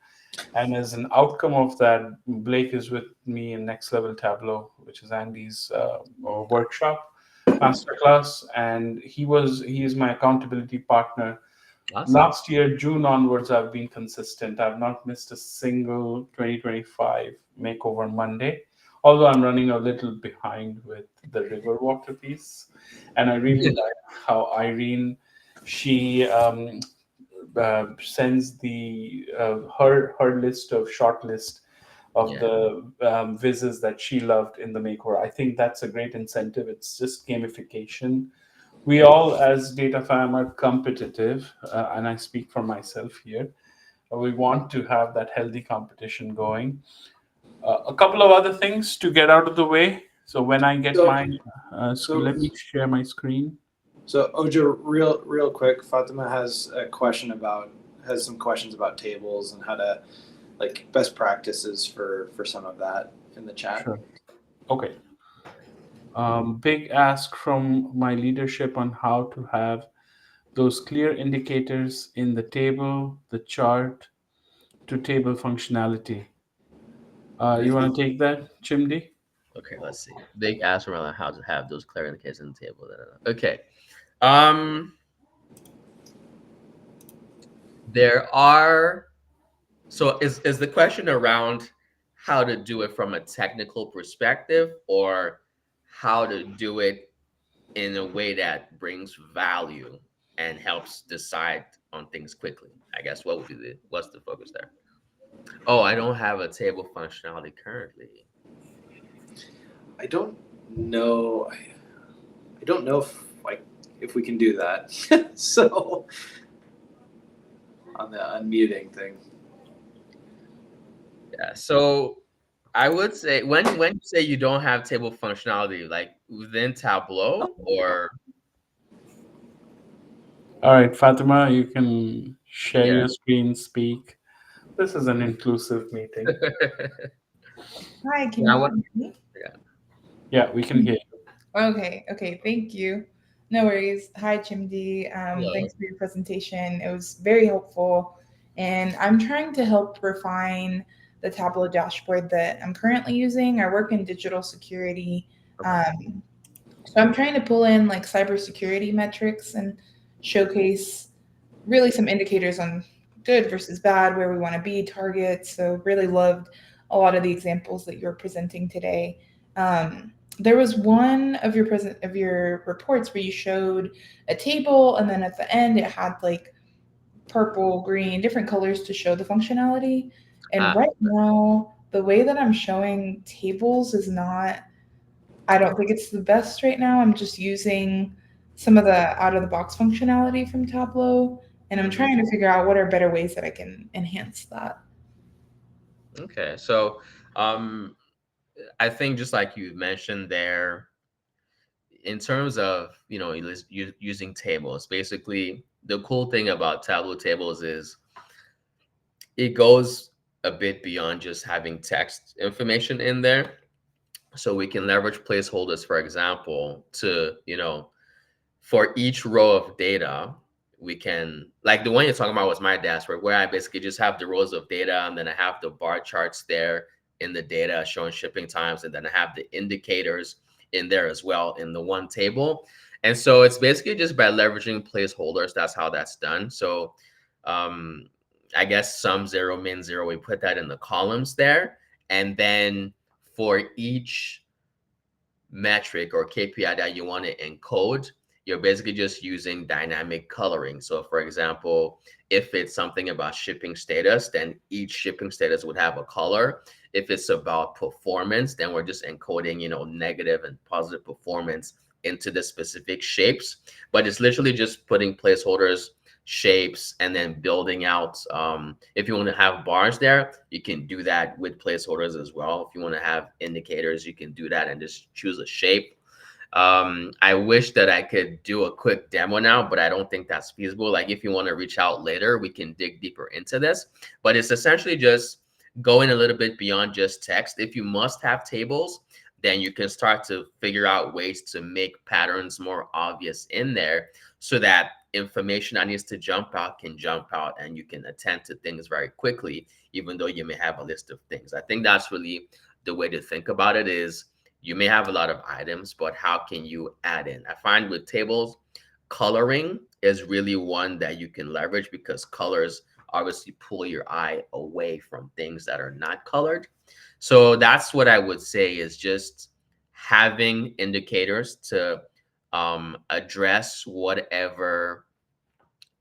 And as an outcome of that, Blake is with me in Next Level Tableau, which is Andy's workshop, masterclass. And he is my accountability partner. Awesome. Last year, June onwards, I've been consistent. I've not missed a single 2025 makeover Monday, although I'm running a little behind with the river water piece. And I really like how Irene, she sends the her list of short list of Yeah. the vizzes that she loved in the makeover. I think that's a great incentive. It's just gamification. We all, as data fam, are competitive, and I speak for myself here. We want to have that healthy competition going. A couple of other things to get out of the way. So when I get So, my, so let me share my screen. So Ojo, real quick, Fatima has some questions about tables and how to like best practices for some of that in the chat. Sure. Okay. Big ask from my leadership on how to have those clear indicators in the table, the chart to table functionality. You want to take that, Chimdi? Okay, let's see. Big ask around how to have those clear indicators in the table. Okay. Um, there are. So is the question around how to do it from a technical perspective, or how to do it in a way that brings value and helps decide on things quickly? I guess what's the focus there? Oh, I don't have a table functionality currently. I don't know. I don't know if we can do that. So on the unmuting thing. Yeah. So I would say when you say you don't have table functionality, like within Tableau or All right, Fatima, you can share yeah. your screen, speak. This is an inclusive meeting. Hi, can Yeah, you hear me? Yeah, we can hear you. Okay, thank you. No worries. Hi, Chimdi. Hello. Thanks for your presentation. It was very helpful. And I'm trying to help refine the Tableau dashboard that I'm currently using. I work in digital security. Okay. So I'm trying to pull in like cybersecurity metrics and showcase really some indicators on good versus bad, where we want to be, targets. So really loved a lot of the examples that you're presenting today. There was one of your reports where you showed a table, and then at the end it had like purple, green, different colors to show the functionality. And Ah, right now, the way that I'm showing tables is not, I don't think it's the best right now. I'm just using some of the out of the box functionality from Tableau, and I'm mhm. trying to figure out what are better ways that I can enhance that. Okay. So um I think just like you mentioned there, in terms of using tables, basically the cool thing about Tableau tables is it goes a bit beyond just having text information in there. So we can leverage placeholders, for example, to for each row of data, we can, like the one you're talking about was my dashboard, where I basically just have the rows of data, and then I have the bar charts there in the data showing shipping times, and then I have the indicators in there as well in the one table. And so it's basically just by leveraging placeholders. That's how that's done. So um, I guess sum zero, min zero, we put that in the columns there. And then for each metric or KPI that you want to encode, you're basically just using dynamic coloring. So for example, if it's something about shipping status, then each shipping status would have a color. If it's about performance, then we're just encoding, negative and positive performance into the specific shapes. But it's literally just putting placeholders, shapes, and then building out. If you want to have bars there, you can do that with placeholders as well. If you want to have indicators, you can do that and just choose a shape. I wish that I could do a quick demo now, but I don't think that's feasible. Like if you want to reach out later, we can dig deeper into this. But it's essentially just going a little bit beyond just text. If you must have tables, then you can start to figure out ways to make patterns more obvious in there so that information that needs to jump out can jump out and you can attend to things very quickly, even though you may have a list of things. I think that's really the way to think about it is you may have a lot of items, but how can you add in? I find with tables, coloring is really one that you can leverage because colors obviously pull your eye away from things that are not colored. So that's what I would say is just having indicators to address whatever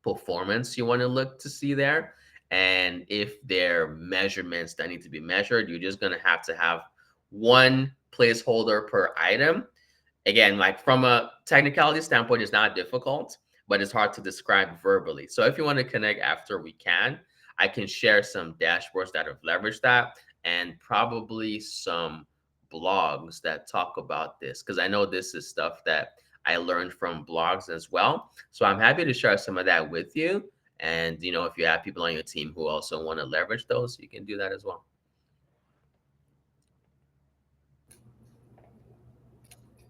performance you want to look to see there. And if there are measurements that need to be measured, you're just going to have one placeholder per item. Again, like from a technicality standpoint, it's not difficult, but it's hard to describe verbally. So if you want to connect after, we can. I can share some dashboards that have leveraged that and probably some blogs that talk about this, because I know this is stuff that I learned from blogs as well. So I'm happy to share some of that with you. And, you know, if you have people on your team who also want to leverage those, you can do that as well.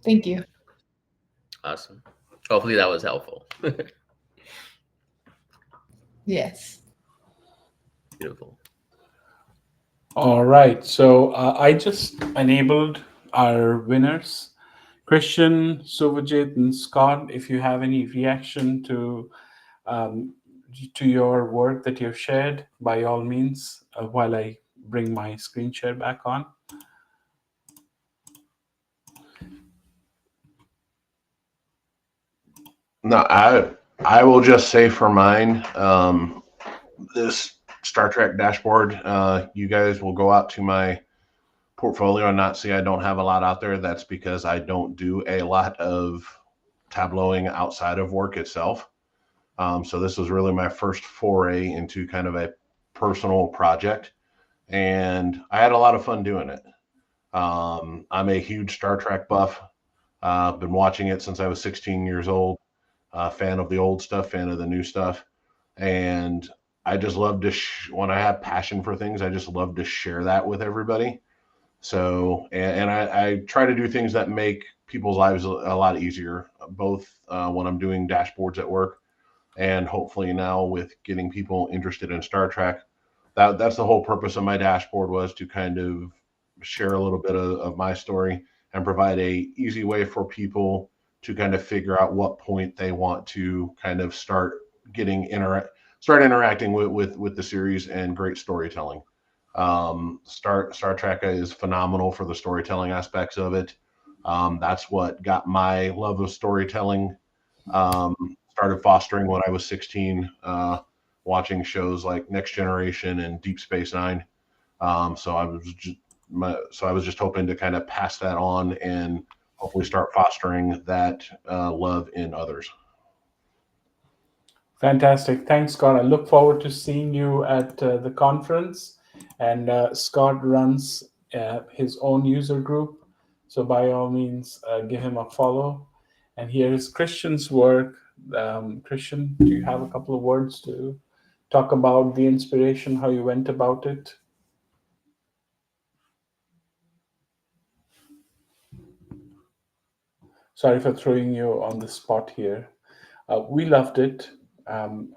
Thank you. Awesome. Hopefully that was helpful. Yes. Beautiful. All right. So I just enabled our winners, Christian, Suvajit, and Scott. If you have any reaction to your work that you've shared, by all means, while I bring my screen share back on. No, I will just say for mine, this Star Trek dashboard, you guys will go out to my portfolio and not see I don't have a lot out there. That's because I don't do a lot of tableauing outside of work itself. So this was really my first foray into kind of a personal project, and I had a lot of fun doing it. I'm a huge Star Trek buff. Been watching it since I was 16 years old. Fan of the old stuff, fan of the new stuff, and I just love to when I have passion for things, I just love to share that with everybody. So, and I try to do things that make people's lives a lot easier, both when I'm doing dashboards at work, and hopefully now with getting people interested in Star Trek. That's the whole purpose of my dashboard, was to kind of share a little bit of my story and provide a easy way for people to kind of figure out what point they want to kind of start interacting with the series and great storytelling. Star Trek is phenomenal for the storytelling aspects of it. That's what got my love of storytelling started fostering when I was 16, watching shows like Next Generation and Deep Space Nine. So I was just hoping to kind of pass that on and hopefully start fostering that love in others. Fantastic. Thanks, Scott. I look forward to seeing you at the conference. And Scott runs his own user group. So by all means, give him a follow. And here is Christian's work. Christian, do you have a couple of words to talk about the inspiration, how you went about it? Sorry for throwing you on the spot here. We loved it. And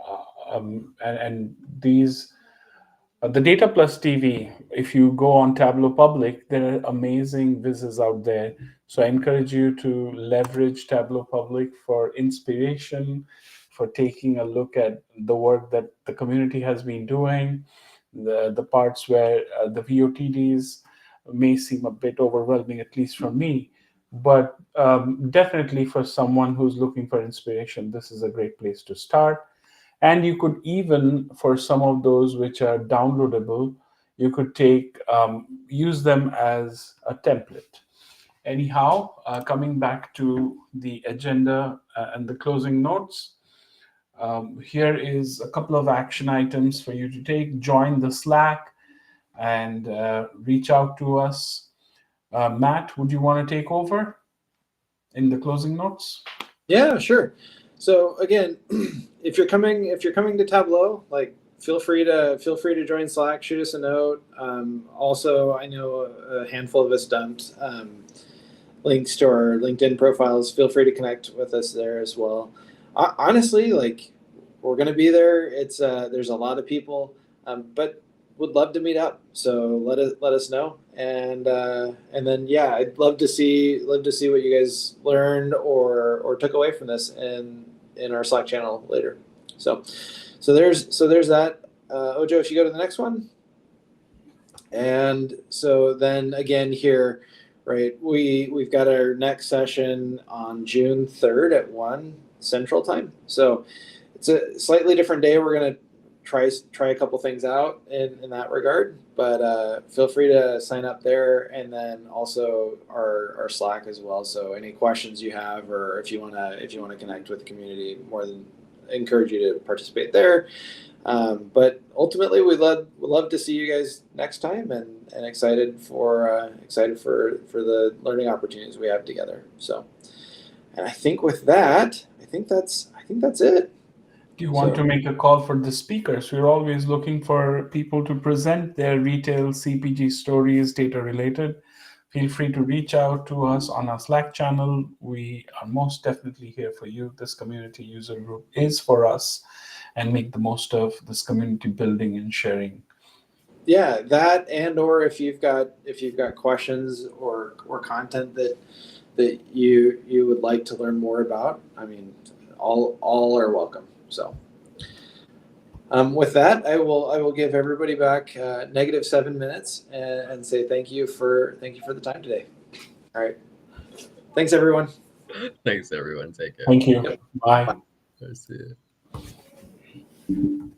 these, the DataPlusTV, if you go on Tableau Public, there are amazing vizzes out there. So I encourage you to leverage Tableau Public for inspiration, for taking a look at the work that the community has been doing, the parts where the VOTDs may seem a bit overwhelming, at least for me. But definitely for someone who's looking for inspiration, this is a great place to start. And you could even, for some of those which are downloadable, you could use them as a template. Anyhow, coming back to the agenda and the closing notes, here is a couple of action items for you to take. Join the Slack and reach out to us. Matt, would you want to take over? in the closing notes? Yeah, sure. So again, if you're coming to Tableau, like feel free to join Slack, shoot us a note. Also, I know a handful of us dumped links to our LinkedIn profiles. Feel free to connect with us there as well. Honestly, like we're gonna be there. It's there's a lot of people, but would love to meet up. So let us know, and then yeah, I'd love to see what you guys learned or took away from this in our Slack channel later. So there's that. Ojo, if you go to the next one, and so then again here, right? We've got our next session on June 3rd at 1 Central Time. So it's a slightly different day. We're gonna try a couple things out in that regard, but feel free to sign up there, and then also our Slack as well. So any questions you have, or if you wanna connect with the community, more than encourage you to participate there. But ultimately, we'd love to see you guys next time, and excited for the learning opportunities we have together. So, and I think with that, I think that's it. Do you want So- to make a call for the speakers? We're always looking for people to present their retail CPG stories, data related. Feel free to reach out to us on our Slack channel. We are most definitely here for you. This community user group is for us, and make the most of this community building and sharing. Yeah, that, and or if you've got questions or content that you would like to learn more about, I mean, all are welcome. So with that, I will give everybody back -7 minutes and say thank you for the time today. All right, thanks everyone. Thanks, everyone. Take care. Thank you. Yep. Bye. See you.